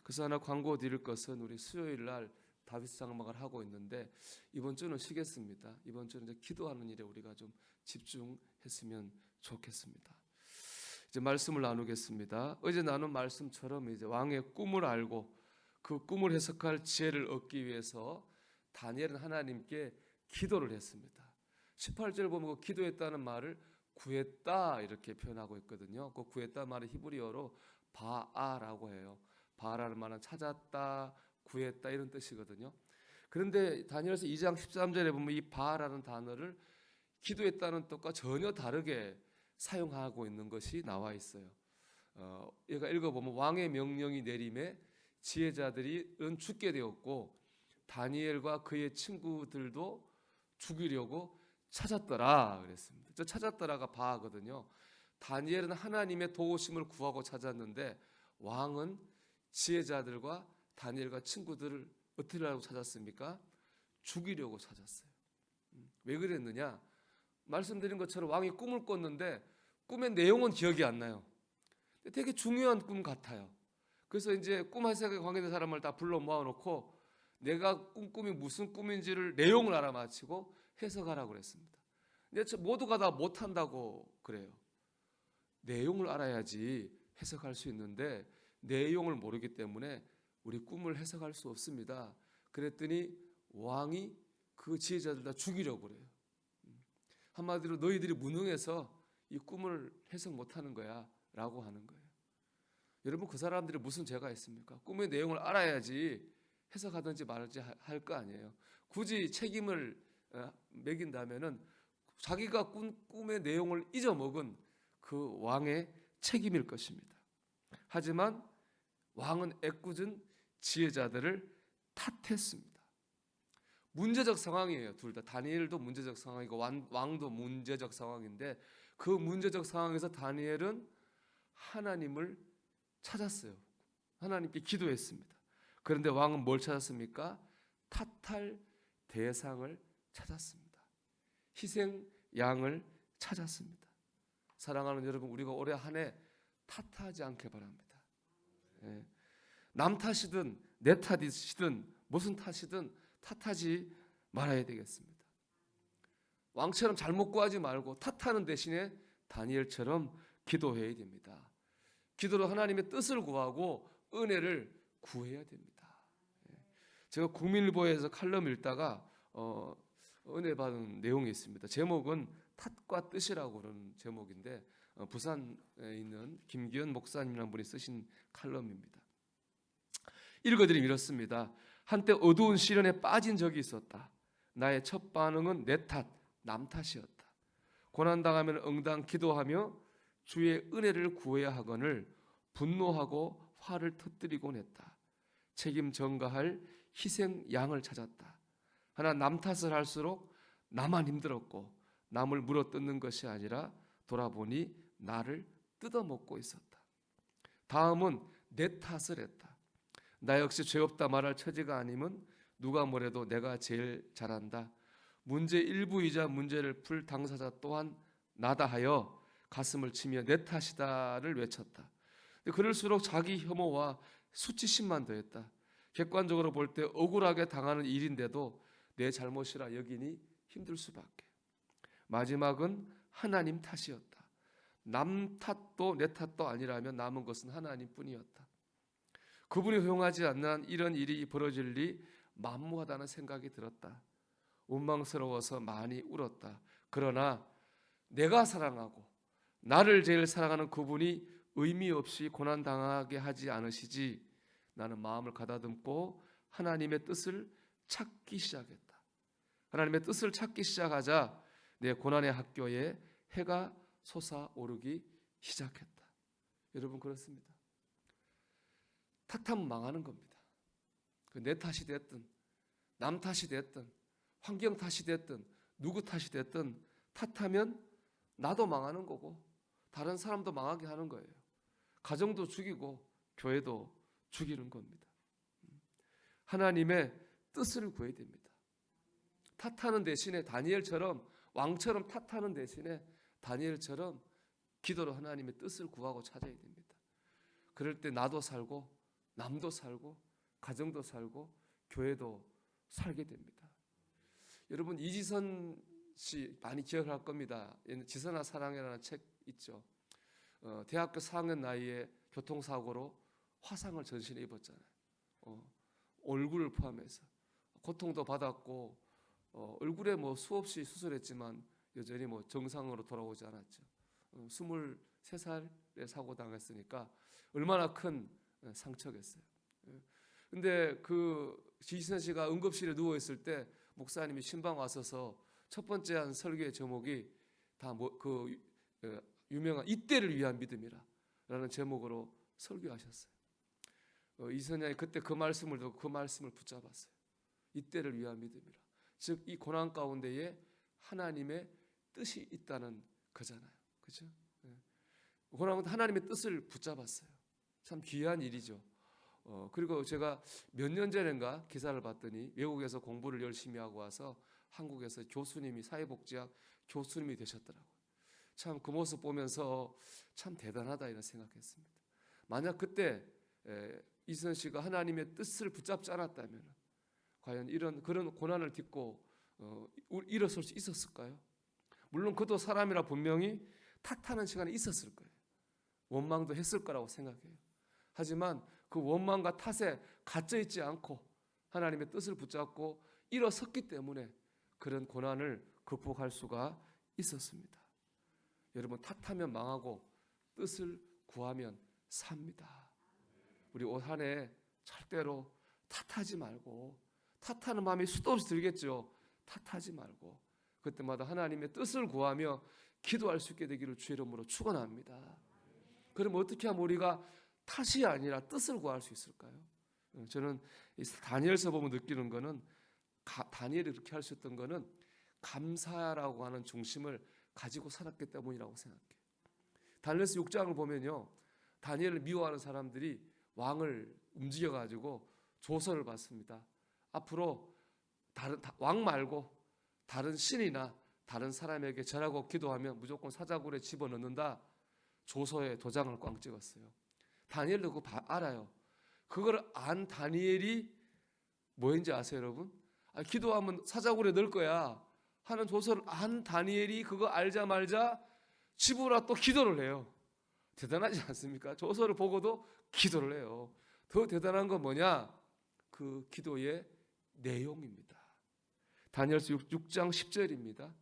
그래서 하나 광고 드릴 것은 우리 수요일 날 다윗 상막을 하고 있는데 이번 주는 쉬겠습니다. 이번 주는 이제 기도하는 일에 우리가 좀 집중했으면 좋겠습니다. 이제 말씀을 나누겠습니다. 어제 나눈 말씀처럼 이제 왕의 꿈을 알고 그 꿈을 해석할 지혜를 얻기 위해서 다니엘은 하나님께 기도를 했습니다. 18절 보면 그 기도했다는 말을 구했다 이렇게 표현하고 있거든요. 그 구했다 말은 히브리어로 바아라고 해요. 바라는 말은 찾았다, 구했다 이런 뜻이거든요. 그런데 다니엘서 2장 13절에 보면 이 바라는 단어를 기도했다는 뜻과 전혀 다르게 사용하고 있는 것이 나와 있어요. 얘가 읽어보면 왕의 명령이 내림에 지혜자들은 죽게 되었고 다니엘과 그의 친구들도 죽이려고 찾았더라 그랬습니다. 저 찾았더라가 바거든요. 다니엘은 하나님의 도우심을 구하고 찾았는데 왕은 지혜자들과 다니엘과 친구들을 어떻게 하려고 찾았습니까? 죽이려고 찾았어요. 왜 그랬느냐? 말씀드린 것처럼 왕이 꿈을 꿨는데 꿈의 내용은 기억이 안 나요. 되게 중요한 꿈 같아요. 그래서 이제 꿈 해석에 관계된 사람을 다 불러 모아놓고 내가 꿈이 무슨 꿈인지를 내용을 알아맞히고 해석하라고 그랬습니다. 근데 모두가 다 못한다고 그래요. 내용을 알아야지 해석할 수 있는데 내용을 모르기 때문에 우리 꿈을 해석할 수 없습니다. 그랬더니 왕이 그 지혜자들 다 죽이려고 그래요. 한마디로 너희들이 무능해서 이 꿈을 해석 못하는 거야 라고 하는 거예요. 여러분 그 사람들이 무슨 죄가 있습니까? 꿈의 내용을 알아야지 해석하든지 말든지 할 거 아니에요. 굳이 책임을 매긴다면은 자기가 꿈의 내용을 잊어먹은 그 왕의 책임일 것입니다. 하지만 왕은 애꿎은 지혜자들을 탓했습니다. 문제적 상황이에요. 둘 다. 다니엘도 문제적 상황이고 왕도 문제적 상황인데 그 문제적 상황에서 다니엘은 하나님을 찾았어요. 하나님께 기도했습니다. 그런데 왕은 뭘 찾았습니까? 탓할 대상을 찾았습니다. 희생 양을 찾았습니다. 사랑하는 여러분, 우리가 올해 한 해 탓하지 않게 바랍니다. 남 탓이든 내 탓이든 무슨 탓이든 탓하지 말아야 되겠습니다. 왕처럼 잘못 구하지 말고 탓하는 대신에 다니엘처럼 기도해야 됩니다. 기도로 하나님의 뜻을 구하고 은혜를 구해야 됩니다. 제가 국민일보에서 칼럼 읽다가 은혜 받은 내용이 있습니다. 제목은 탓과 뜻이라고 그러는 제목인데 부산에 있는 김기현 목사님이라는 분이 쓰신 칼럼입니다. 읽어드리면 이렇습니다. 한때 어두운 시련에 빠진 적이 있었다. 나의 첫 반응은 내 탓, 남 탓이었다. 고난당하면 응당 기도하며 주의 은혜를 구해야 하거늘 분노하고 화를 터뜨리곤 했다. 책임 전가할 희생 양을 찾았다. 하나 남 탓을 할수록 나만 힘들었고 남을 물어뜯는 것이 아니라 돌아보니 나를 뜯어먹고 있었다. 다음은 내 탓을 했다. 나 역시 죄 없다 말할 처지가 아니면 누가 뭐래도 내가 제일 잘한다. 문제 일부이자 문제를 풀 당사자 또한 나다 하여 가슴을 치며 내 탓이다를 외쳤다. 그럴수록 자기 혐오와 수치심만 더했다. 객관적으로 볼 때 억울하게 당하는 일인데도 내 잘못이라 여기니 힘들 수밖에. 마지막은 하나님 탓이었다. 남 탓도 내 탓도 아니라면 남은 것은 하나님뿐이었다. 그분이 허용하지 않는 이런 일이 벌어질 리 만무하다는 생각이 들었다. 원망스러워서 많이 울었다. 그러나 내가 사랑하고 나를 제일 사랑하는 그분이 의미 없이 고난당하게 하지 않으시지. 나는 마음을 가다듬고 하나님의 뜻을 찾기 시작했다. 하나님의 뜻을 찾기 시작하자 내 고난의 학교에 해가 솟아오르기 시작했다. 여러분 그렇습니다. 탓하면 망하는 겁니다. 내 탓이 됐든 남 탓이 됐든 환경 탓이 됐든 누구 탓이 됐든 탓하면 나도 망하는 거고 다른 사람도 망하게 하는 거예요. 가정도 죽이고 교회도 죽이는 겁니다. 하나님의 뜻을 구해야 됩니다. 탓하는 대신에 다니엘처럼 왕처럼 탓하는 대신에 다니엘처럼 기도로 하나님의 뜻을 구하고 찾아야 됩니다. 그럴 때 나도 살고 남도 살고 가정도 살고 교회도 살게 됩니다. 여러분 이지선 씨 많이 기억할 겁니다. 지선아 사랑해라는 책 있죠. 대학교 4학년 나이에 교통사고로 화상을 전신에 입었잖아요. 얼굴을 포함해서 고통도 받았고 얼굴에 뭐 수없이 수술했지만 여전히 뭐 정상으로 돌아오지 않았죠. 23살에 사고 당했으니까 얼마나 큰 상처겠어요. 근데 그 지선 씨가 응급실에 누워 있을 때 목사님이 신방 와서서 첫 번째 한 설교의 제목이 다 그 유명한 이때를 위한 믿음이라는 제목으로 설교하셨어요. 이선양이 그때 그 말씀을 듣고 그 말씀을 붙잡았어요. 이때를 위한 믿음이라. 즉 이 고난 가운데에 하나님의 뜻이 있다는 거잖아요. 그렇죠? 고난 가운데 하나님의 뜻을 붙잡았어요. 참 귀한 일이죠. 그리고 제가 몇 년 전인가 기사를 봤더니 외국에서 공부를 열심히 하고 와서 한국에서 교수님이 사회복지학 교수님이 되셨더라고요. 참 그 모습 보면서 참 대단하다 이런 생각했습니다. 만약 그때 이선 씨가 하나님의 뜻을 붙잡지 않았다면 과연 그런 고난을 딛고 일어설 수 있었을까요? 물론 그도 사람이라 분명히 탓하는 시간이 있었을 거예요. 원망도 했을 거라고 생각해요. 하지만 그 원망과 탓에 갇혀 있지 않고 하나님의 뜻을 붙잡고 일어섰기 때문에 그런 고난을 극복할 수가 있었습니다. 여러분 탓하면 망하고 뜻을 구하면 삽니다. 우리 올 한 해 절대로 탓하지 말고, 탓하는 마음이 수도 없이 들겠죠. 탓하지 말고 그때마다 하나님의 뜻을 구하며 기도할 수 있게 되기를 주의 이름으로 축원합니다. 그럼 어떻게 하면 우리가 탓이 아니라 뜻을 구할 수 있을까요? 저는 다니엘서 보면 느끼는 거는 다니엘이 그렇게 할 수 있던 거는 감사라고 하는 중심을 가지고 살았기 때문이라고 생각해요. 다니엘서 6장을 보면요, 다니엘을 미워하는 사람들이 왕을 움직여가지고 조서를 받습니다. 앞으로 왕 말고 다른 신이나 다른 사람에게 절하고 기도하면 무조건 사자굴에 집어넣는다. 조서에 도장을 꽝 찍었어요. 다니엘도 그거 알아요. 그걸 안 다니엘이 뭐인지 아세요, 여러분? 기도하면 사자굴에 넣을 거야 하는 조서를 안 다니엘이 그거 알자마자 집으로 또 기도를 해요. 대단하지 않습니까? 조서를 보고도 기도를 해요. 더 대단한 건 뭐냐? 그 기도의 내용입니다. 다니엘서 6장 10절입니다.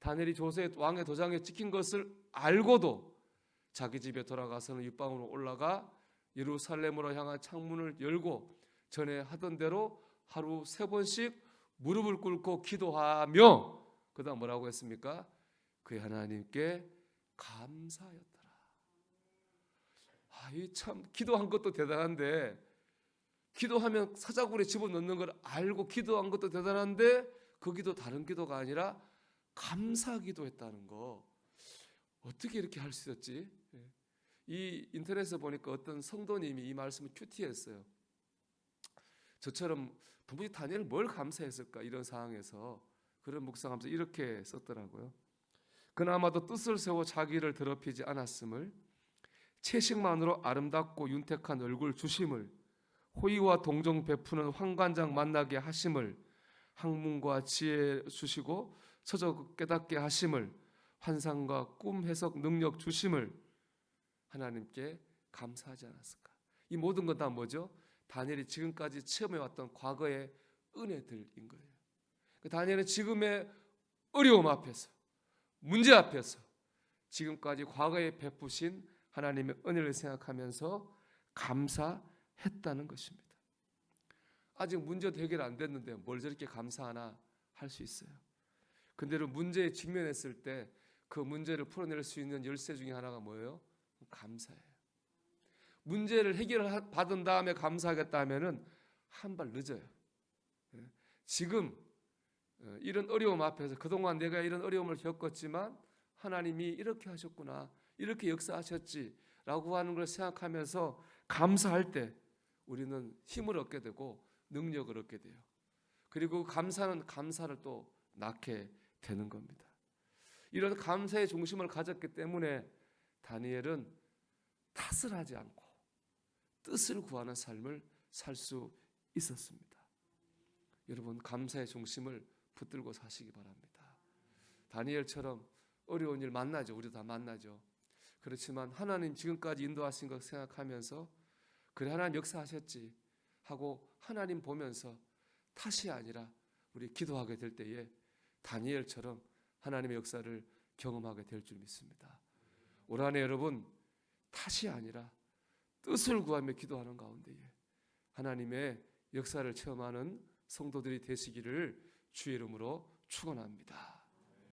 다니엘이 조서에 왕의 도장에 찍힌 것을 알고도 자기 집에 돌아가서는 윗방으로 올라가 예루살렘으로 향한 창문을 열고 전에 하던 대로 하루 3번씩 무릎을 꿇고 기도하며 그 다음 뭐라고 했습니까? 그의 하나님께 감사하였더라. 이 참 기도한 것도 대단한데, 기도하면 사자굴에 집어넣는 걸 알고 기도한 것도 대단한데 그 기도 다른 기도가 아니라 감사 기도했다는 거, 어떻게 이렇게 할 수 있었지? 이 인터넷에 보니까 어떤 성도님이 이 말씀을 큐티했어요. 저처럼 도무지 다니엘 뭘 감사했을까 이런 상황에서 그런 묵상하면서 이렇게 썼더라고요. 그나마도 뜻을 세워 자기를 더럽히지 않았음을, 채식만으로 아름답고 윤택한 얼굴 주심을, 호의와 동정 베푸는 황관장 만나게 하심을, 학문과 지혜 주시고 서적 깨닫게 하심을, 환상과 꿈 해석 능력 주심을 하나님께 감사하지 않았을까? 이 모든 건 다 뭐죠? 다니엘이 지금까지 체험해왔던 과거의 은혜들인 거예요. 다니엘은 지금의 어려움 앞에서, 문제 앞에서 지금까지 과거에 베푸신 하나님의 은혜를 생각하면서 감사했다는 것입니다. 아직 문제도 해결 안 됐는데 뭘 저렇게 감사하나 할 수 있어요. 근데 문제에 직면했을 때 그 문제를 풀어낼 수 있는 열쇠 중에 하나가 뭐예요? 감사예요. 문제를 해결받은 다음에 감사하겠다 하면은 한 발 늦어요. 지금 이런 어려움 앞에서 그동안 내가 이런 어려움을 겪었지만 하나님이 이렇게 하셨구나, 이렇게 역사하셨지 라고 하는 걸 생각하면서 감사할 때 우리는 힘을 얻게 되고 능력을 얻게 돼요. 그리고 감사는 감사를 또 낳게 되는 겁니다. 이런 감사의 중심을 가졌기 때문에 다니엘은 탓을 하지 않고 뜻을 구하는 삶을 살 수 있었습니다. 여러분, 감사의 중심을 붙들고 사시기 바랍니다. 다니엘처럼 어려운 일 만나죠. 우리도 다 만나죠. 그렇지만 하나님 지금까지 인도하신 것 생각하면서 그래 하나님 역사하셨지 하고 하나님 보면서 탓이 아니라 우리 기도하게 될 때에 다니엘처럼 하나님의 역사를 경험하게 될 줄 믿습니다. 올 한해 여러분 탓이 아니라 뜻을 구하며 기도하는 가운데에 하나님의 역사를 체험하는 성도들이 되시기를 주의 이름으로 축원합니다.